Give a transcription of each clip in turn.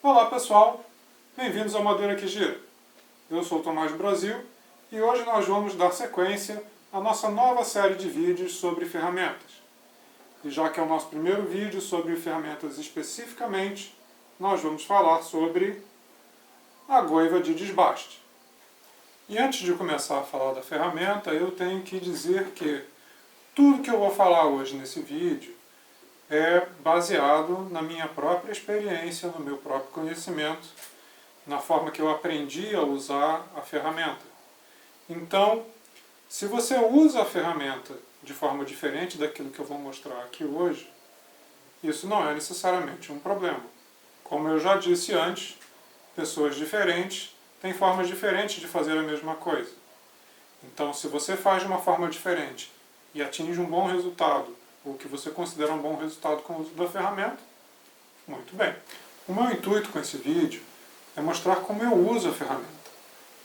Olá pessoal, bem-vindos ao Madeira que Gira. Eu sou o Tomás Brasil e hoje nós vamos dar sequência à nossa nova série de vídeos sobre ferramentas. E já que é o nosso primeiro vídeo sobre ferramentas especificamente, nós vamos falar sobre a goiva de desbaste. E antes de começar a falar da ferramenta, eu tenho que dizer que tudo que eu vou falar hoje nesse vídeo é baseado na minha própria experiência, no meu próprio conhecimento, na forma que eu aprendi a usar a ferramenta. Então, se você usa a ferramenta de forma diferente daquilo que eu vou mostrar aqui hoje, isso não é necessariamente um problema. Como eu já disse antes, pessoas diferentes têm formas diferentes de fazer a mesma coisa. Então, se você faz de uma forma diferente e atinge um bom resultado, ou que você considera um bom resultado com o uso da ferramenta, muito bem. O meu intuito com esse vídeo é mostrar como eu uso a ferramenta,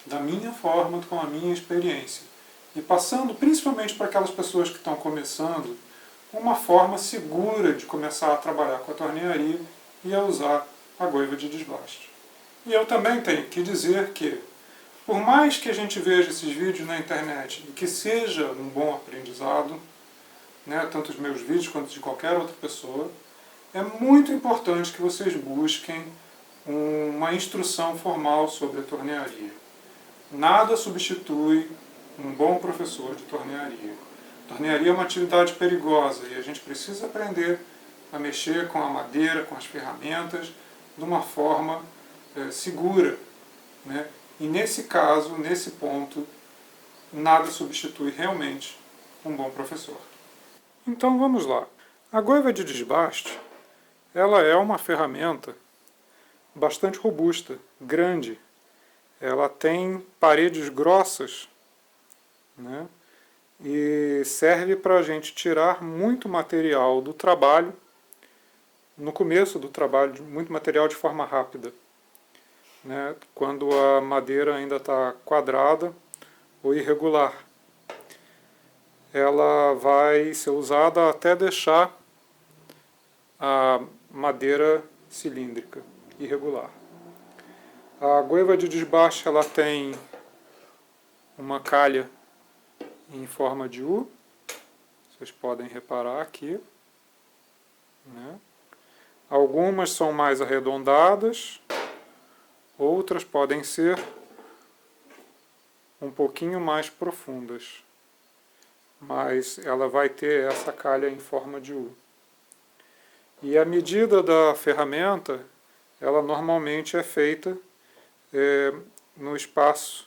da minha forma, com a minha experiência, e passando principalmente para aquelas pessoas que estão começando, uma forma segura de começar a trabalhar com a tornearia e a usar a goiva de desbaste. E eu também tenho que dizer que, por mais que a gente veja esses vídeos na internet e que seja um bom aprendizado, tanto os meus vídeos quanto de qualquer outra pessoa, é muito importante que vocês busquem uma instrução formal sobre a tornearia. Nada substitui um bom professor de tornearia. Tornearia é uma atividade perigosa e a gente precisa aprender a mexer com a madeira, com as ferramentas, de uma forma segura. E nesse caso, nesse ponto, nada substitui realmente um bom professor. Então vamos lá. A goiva de desbaste, ela é uma ferramenta bastante robusta, grande. Ela tem paredes grossas, e serve para a gente tirar muito material do trabalho, no começo do trabalho, muito material de forma rápida. Quando a madeira ainda está quadrada ou irregular. Ela vai ser usada até deixar a madeira cilíndrica, irregular. A goiva de desbaste ela tem uma calha em forma de U, vocês podem reparar aqui. Algumas são mais arredondadas, outras podem ser um pouquinho mais profundas. Mas ela vai ter essa calha em forma de U. E a medida da ferramenta, ela normalmente é feita no espaço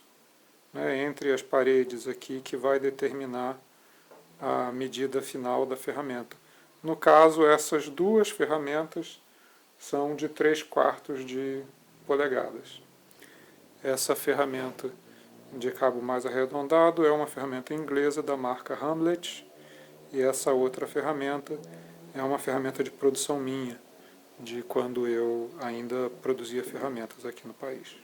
entre as paredes aqui, que vai determinar a medida final da ferramenta. No caso, essas duas ferramentas são de 3/4 de polegadas. Essa ferramenta de cabo mais arredondado é uma ferramenta inglesa da marca Hamlet, e essa outra ferramenta é uma ferramenta de produção minha, de quando eu ainda produzia ferramentas aqui no país.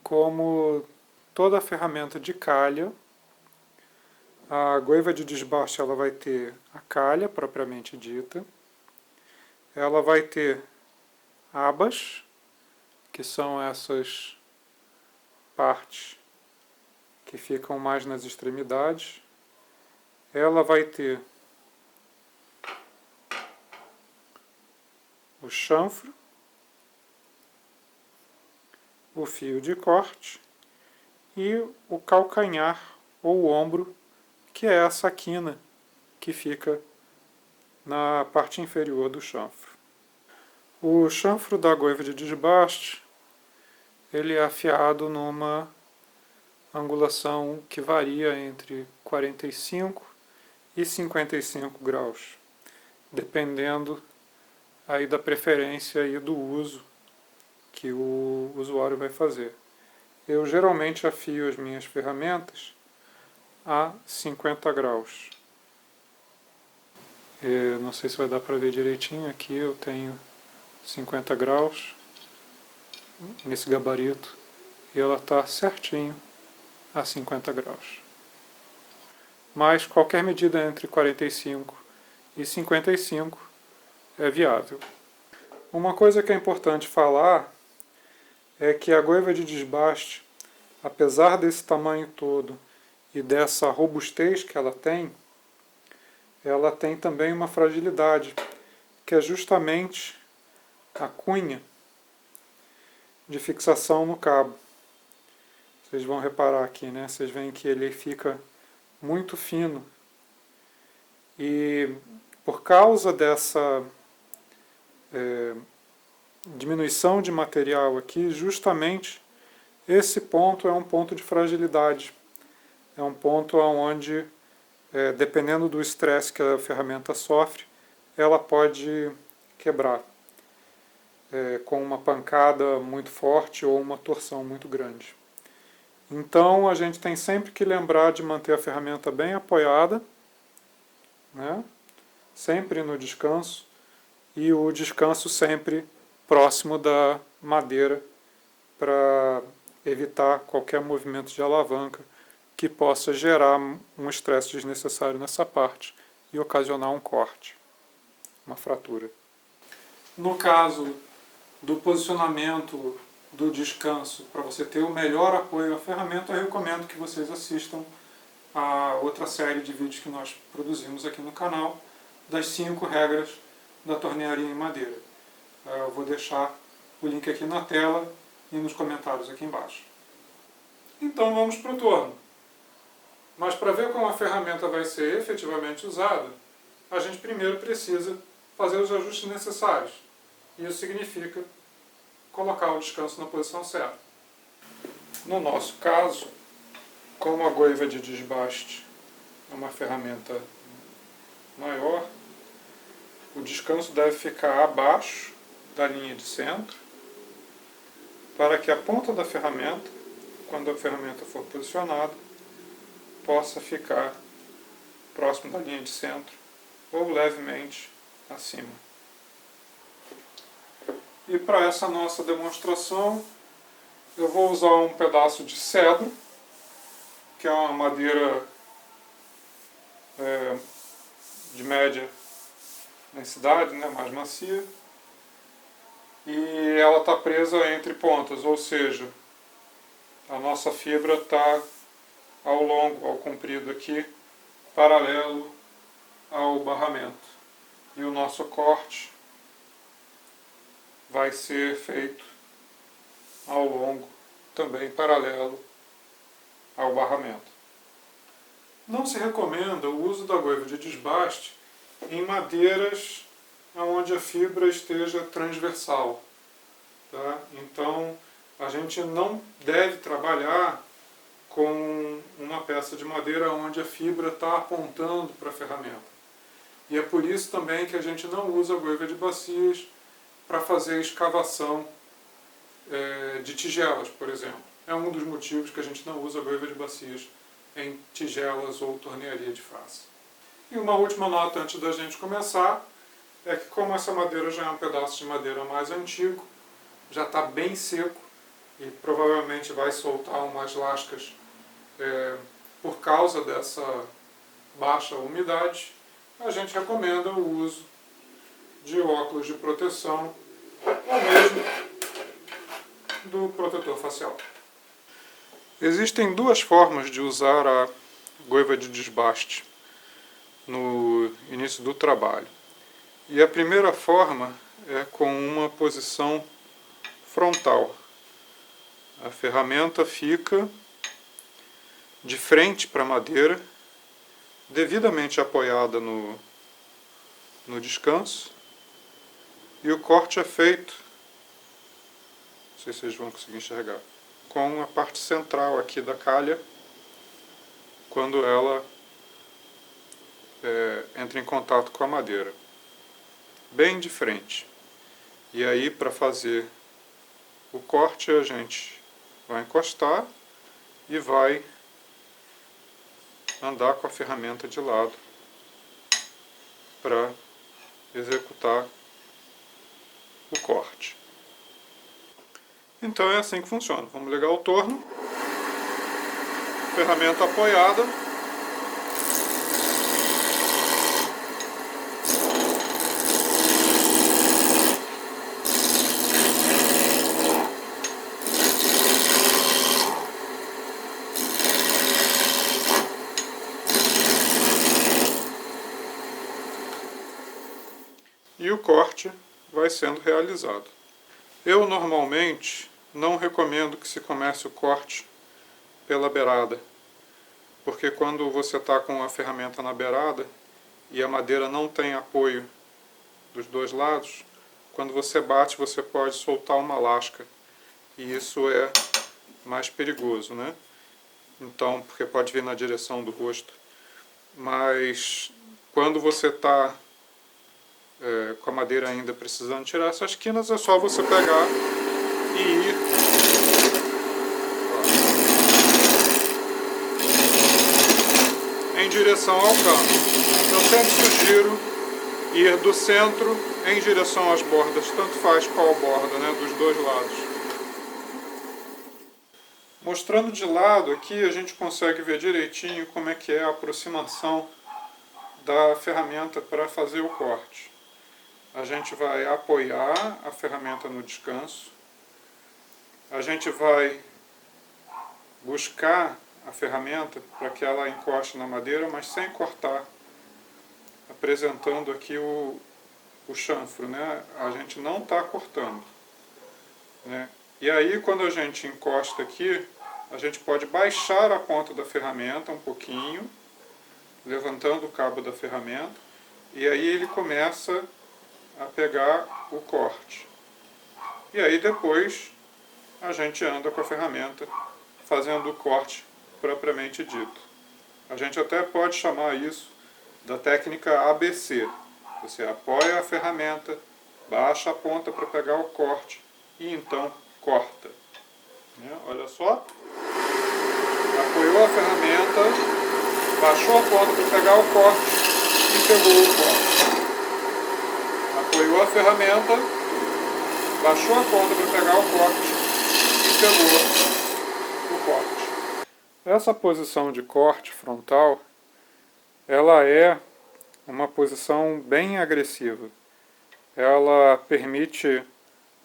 Como toda ferramenta de calha, a goiva de desbaste ela vai ter a calha propriamente dita, ela vai ter abas, que são essas partes que ficam mais nas extremidades. Ela vai ter o chanfro, o fio de corte e o calcanhar ou o ombro, que é essa quina que fica na parte inferior do chanfro. O chanfro da goiva de desbaste ele é afiado numa angulação que varia entre 45 e 55 graus, dependendo aí da preferência e do uso que o usuário vai fazer. Eu geralmente afio as minhas ferramentas a 50 graus. Não sei se vai dar para ver direitinho, aqui eu tenho 50 graus nesse gabarito e ela está certinho a 50 graus. Mas qualquer medida entre 45 e 55 é viável. Uma coisa que é importante falar é que a goiva de desbaste, apesar desse tamanho todo e dessa robustez que ela tem também uma fragilidade, que é justamente a cunha de fixação no cabo. Vocês vão reparar aqui, né? Vocês veem que ele fica muito fino. E por causa dessa diminuição de material aqui, justamente esse ponto é um ponto de fragilidade. É um ponto onde, dependendo do estresse que a ferramenta sofre, ela pode quebrar com uma pancada muito forte ou uma torção muito grande. Então a gente tem sempre que lembrar de manter a ferramenta bem apoiada, né? Sempre no descanso, e o descanso sempre próximo da madeira para evitar qualquer movimento de alavanca que possa gerar um estresse desnecessário nessa parte e ocasionar um corte, uma fratura. No caso do posicionamento do descanso, para você ter o melhor apoio à ferramenta, eu recomendo que vocês assistam a outra série de vídeos que nós produzimos aqui no canal, das 5 regras da tornearia em madeira. Eu vou deixar o link aqui na tela e nos comentários aqui embaixo. Então vamos para o torno. Mas para ver como a ferramenta vai ser efetivamente usada, a gente primeiro precisa fazer os ajustes necessários. Isso significa colocar o descanso na posição certa. No nosso caso, como a goiva de desbaste é uma ferramenta maior, o descanso deve ficar abaixo da linha de centro, para que a ponta da ferramenta, quando a ferramenta for posicionada, possa ficar próximo da linha de centro ou levemente acima. E para essa nossa demonstração, eu vou usar um pedaço de cedro, que é uma madeira de média densidade, né, mais macia, e ela está presa entre pontas, ou seja, a nossa fibra está ao longo, ao comprido aqui, paralelo ao barramento. E o nosso corte vai ser feito ao longo, também paralelo ao barramento. Não se recomenda o uso da goiva de desbaste em madeiras onde a fibra esteja transversal. Tá? Então, a gente não deve trabalhar com uma peça de madeira onde a fibra está apontando para a ferramenta. E é por isso também que a gente não usa a goiva de bacias para fazer escavação de tigelas, por exemplo. É um dos motivos que a gente não usa a goiva de bacias em tigelas ou tornearia de face. E uma última nota antes da gente começar, é que como essa madeira já é um pedaço de madeira mais antigo, já está bem seco e provavelmente vai soltar umas lascas por causa dessa baixa umidade, a gente recomenda o uso de óculos de proteção ou mesmo do protetor facial. Existem duas formas de usar a goiva de desbaste no início do trabalho. E a primeira forma é com uma posição frontal. A ferramenta fica de frente para a madeira, devidamente apoiada no descanso, e o corte é feito, não sei se vocês vão conseguir enxergar, com a parte central aqui da calha, quando ela entra em contato com a madeira, bem de frente. E aí, para fazer o corte, a gente vai encostar e vai andar com a ferramenta de lado para executar o corte. Então é assim que funciona. Vamos ligar o torno, ferramenta apoiada, e o corte vai sendo realizado. Eu normalmente não recomendo que se comece o corte pela beirada, porque quando você está com a ferramenta na beirada e a madeira não tem apoio dos dois lados, quando você bate você pode soltar uma lasca e isso é mais perigoso, né? Então, porque pode vir na direção do rosto. Mas quando você está com a madeira ainda precisando tirar essas quinas, é só você pegar e ir em direção ao canto. Eu sempre sugiro ir do centro em direção às bordas, tanto faz qual borda, né, dos dois lados. Mostrando de lado aqui, a gente consegue ver direitinho como é que é a aproximação da ferramenta para fazer o corte. A gente vai apoiar a ferramenta no descanso, a gente vai buscar a ferramenta para que ela encoste na madeira, mas sem cortar, apresentando aqui o chanfro, né? A gente não está cortando, né? E aí quando a gente encosta aqui, a gente pode baixar a ponta da ferramenta um pouquinho, levantando o cabo da ferramenta, e aí ele começa a pegar o corte. E aí depois a gente anda com a ferramenta fazendo o corte propriamente dito. A gente até pode chamar isso da técnica ABC. Você apoia a ferramenta, baixa a ponta para pegar o corte e então corta. Olha só. Apoiou a ferramenta, baixou a ponta para pegar o corte e pegou o corte. Apoiou a ferramenta, baixou a ponta para pegar o corte e pegou o corte. Essa posição de corte frontal, ela é uma posição bem agressiva. Ela permite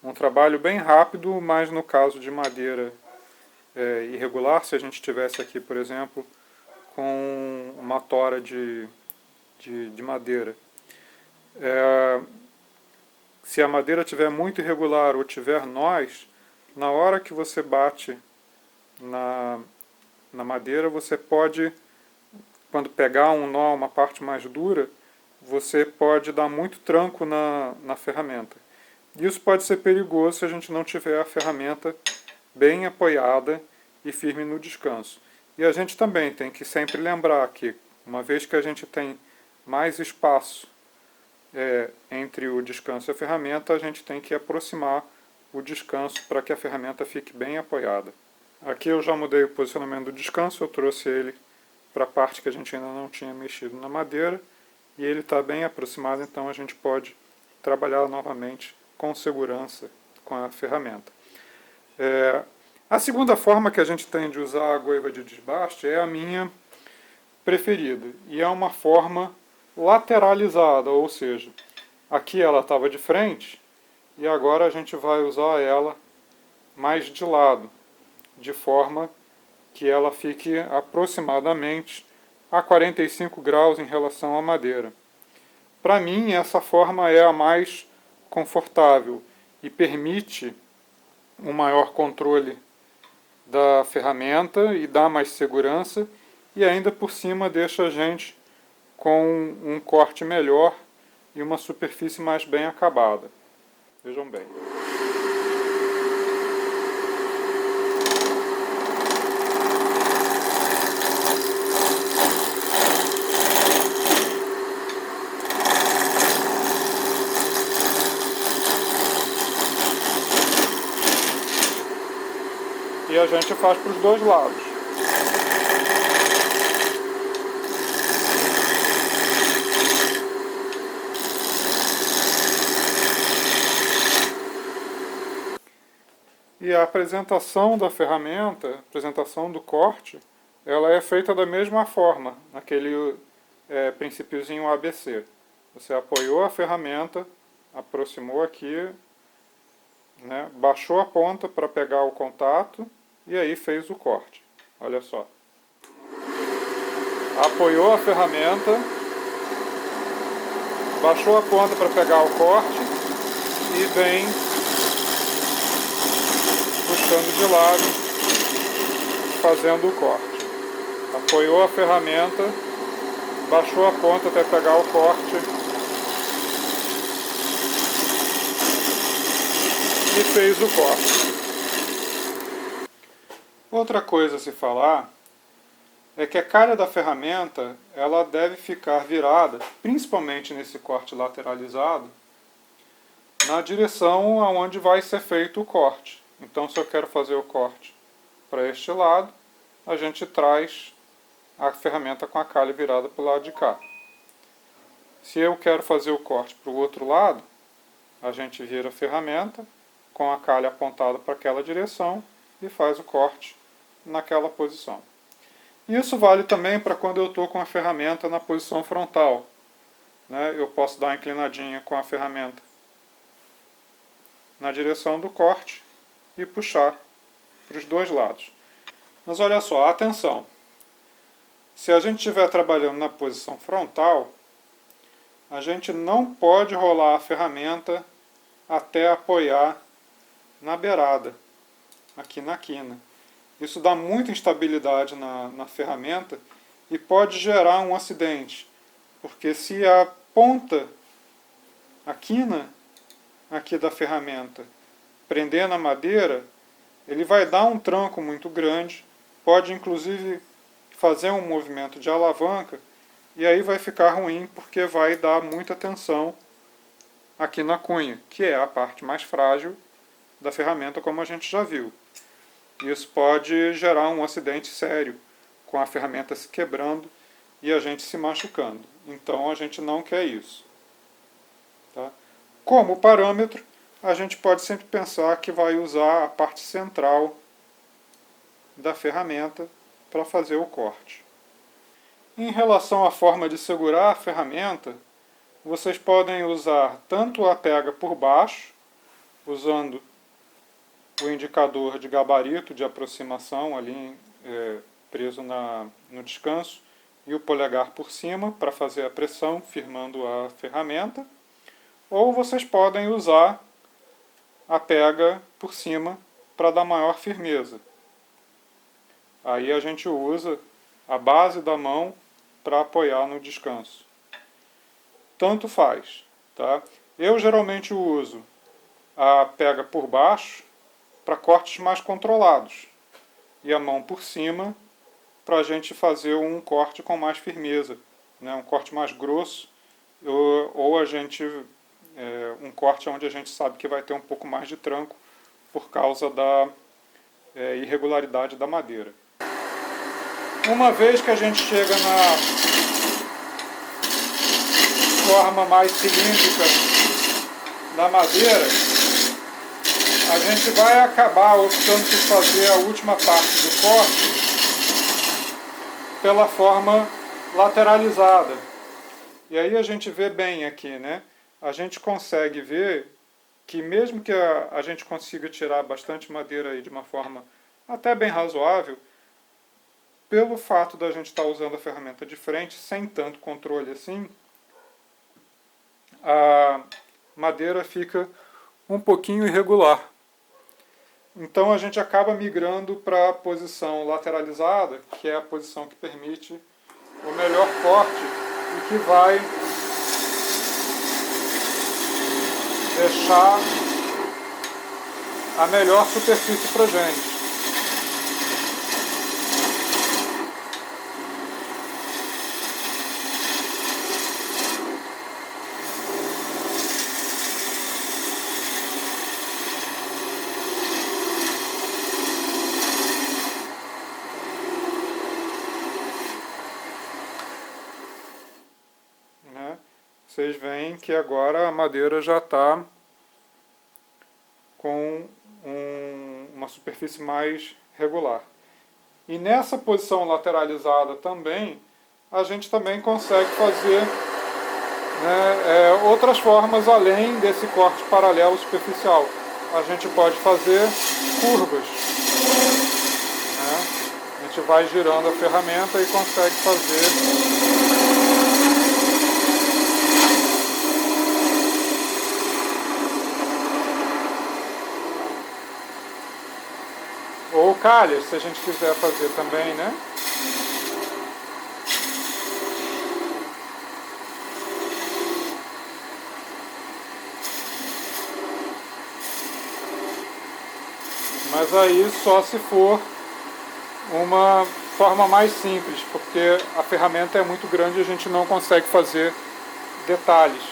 um trabalho bem rápido, mas no caso de madeira irregular, se a gente tivesse aqui, por exemplo, com uma tora de madeira, se a madeira estiver muito irregular ou tiver nós, na hora que você bate na madeira, você pode, quando pegar um nó, uma parte mais dura, você pode dar muito tranco na ferramenta. Isso pode ser perigoso se a gente não tiver a ferramenta bem apoiada e firme no descanso. E a gente também tem que sempre lembrar que, uma vez que a gente tem mais espaço entre o descanso e a ferramenta, a gente tem que aproximar o descanso para que a ferramenta fique bem apoiada. Aqui eu já mudei o posicionamento do descanso, eu trouxe ele para a parte que a gente ainda não tinha mexido na madeira, e ele está bem aproximado, então a gente pode trabalhar novamente com segurança com a ferramenta. A segunda forma que a gente tem de usar a goiva de desbaste é a minha preferida, e é uma forma lateralizada, ou seja, aqui ela estava de frente, e agora a gente vai usar ela mais de lado, de forma que ela fique aproximadamente a 45 graus em relação à madeira. Para mim, essa forma é a mais confortável e permite um maior controle da ferramenta e dá mais segurança, e ainda por cima deixa a gente com um corte melhor e uma superfície mais bem acabada. Vejam bem. E a gente faz para os dois lados. E a apresentação da ferramenta, a apresentação do corte, ela é feita da mesma forma, naquele princípiozinho ABC. Você apoiou a ferramenta, aproximou aqui, né, baixou a ponta para pegar o contato e aí fez o corte. Olha só. Apoiou a ferramenta, Baixou a ponta para pegar o corte e vem puxando de lado, fazendo o corte. Apoiou a ferramenta, baixou a ponta até pegar o corte e fez o corte. Outra coisa a se falar é que a calha da ferramenta ela deve ficar virada, principalmente nesse corte lateralizado, na direção aonde vai ser feito o corte. Então, se eu quero fazer o corte para este lado, a gente traz a ferramenta com a calha virada para o lado de cá. Se eu quero fazer o corte para o outro lado, a gente vira a ferramenta com a calha apontada para aquela direção e faz o corte naquela posição. Isso vale também para quando eu estou com a ferramenta na posição frontal, né? Eu posso dar uma inclinadinha com a ferramenta na direção do corte e puxar para os dois lados. Mas olha só, atenção! Se a gente estiver trabalhando na posição frontal, a gente não pode rolar a ferramenta até apoiar na beirada, aqui na quina. Isso dá muita instabilidade na ferramenta e pode gerar um acidente, porque se a ponta, a quina aqui da ferramenta, prender na madeira, ele vai dar um tranco muito grande, pode inclusive fazer um movimento de alavanca, e aí vai ficar ruim porque vai dar muita tensão aqui na cunha, que é a parte mais frágil da ferramenta, como a gente já viu. Isso pode gerar um acidente sério, com a ferramenta se quebrando e a gente se machucando. Então a gente não quer isso. Tá? Como parâmetro, a gente pode sempre pensar que vai usar a parte central da ferramenta para fazer o corte. Em relação à forma de segurar a ferramenta, vocês podem usar tanto a pega por baixo, usando o indicador de gabarito de aproximação ali preso no descanso, e o polegar por cima para fazer a pressão, firmando a ferramenta. Ou vocês podem usar a pega por cima para dar maior firmeza. Aí a gente usa a base da mão para apoiar no descanso. Tanto faz. Tá? Eu geralmente uso a pega por baixo para cortes mais controlados e a mão por cima para a gente fazer um corte com mais firmeza, né? Um corte mais grosso, ou a gente um corte onde a gente sabe que vai ter um pouco mais de tranco por causa da irregularidade da madeira. Uma vez que a gente chega na forma mais cilíndrica da madeira, a gente vai acabar optando por fazer a última parte do corte pela forma lateralizada. E aí a gente vê bem aqui, né? A gente consegue ver que mesmo que a gente consiga tirar bastante madeira aí de uma forma até bem razoável, pelo fato da gente estar usando a ferramenta de frente, sem tanto controle assim, a madeira fica um pouquinho irregular. Então a gente acaba migrando para a posição lateralizada, que é a posição que permite o melhor corte e que vai deixar a melhor superfície para a gente. Vocês veem que agora a madeira já está com uma superfície mais regular. E nessa posição lateralizada também, a gente também consegue fazer outras formas além desse corte paralelo superficial. A gente pode fazer curvas. A gente vai girando a ferramenta e consegue fazer calhas, se a gente quiser fazer também, né? Mas aí só se for uma forma mais simples, porque a ferramenta é muito grande e a gente não consegue fazer detalhes,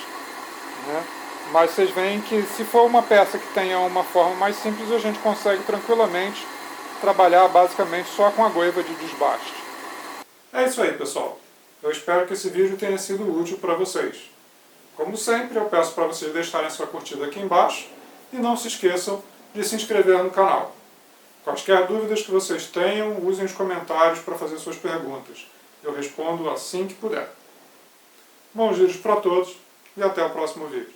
né? Mas vocês veem que se for uma peça que tenha uma forma mais simples, a gente consegue tranquilamente trabalhar basicamente só com a goiva de desbaste. É isso aí, pessoal. Eu espero que esse vídeo tenha sido útil para vocês. Como sempre, eu peço para vocês deixarem sua curtida aqui embaixo e não se esqueçam de se inscrever no canal. Quaisquer dúvidas que vocês tenham, usem os comentários para fazer suas perguntas. Eu respondo assim que puder. Bons vídeos para todos e até o próximo vídeo.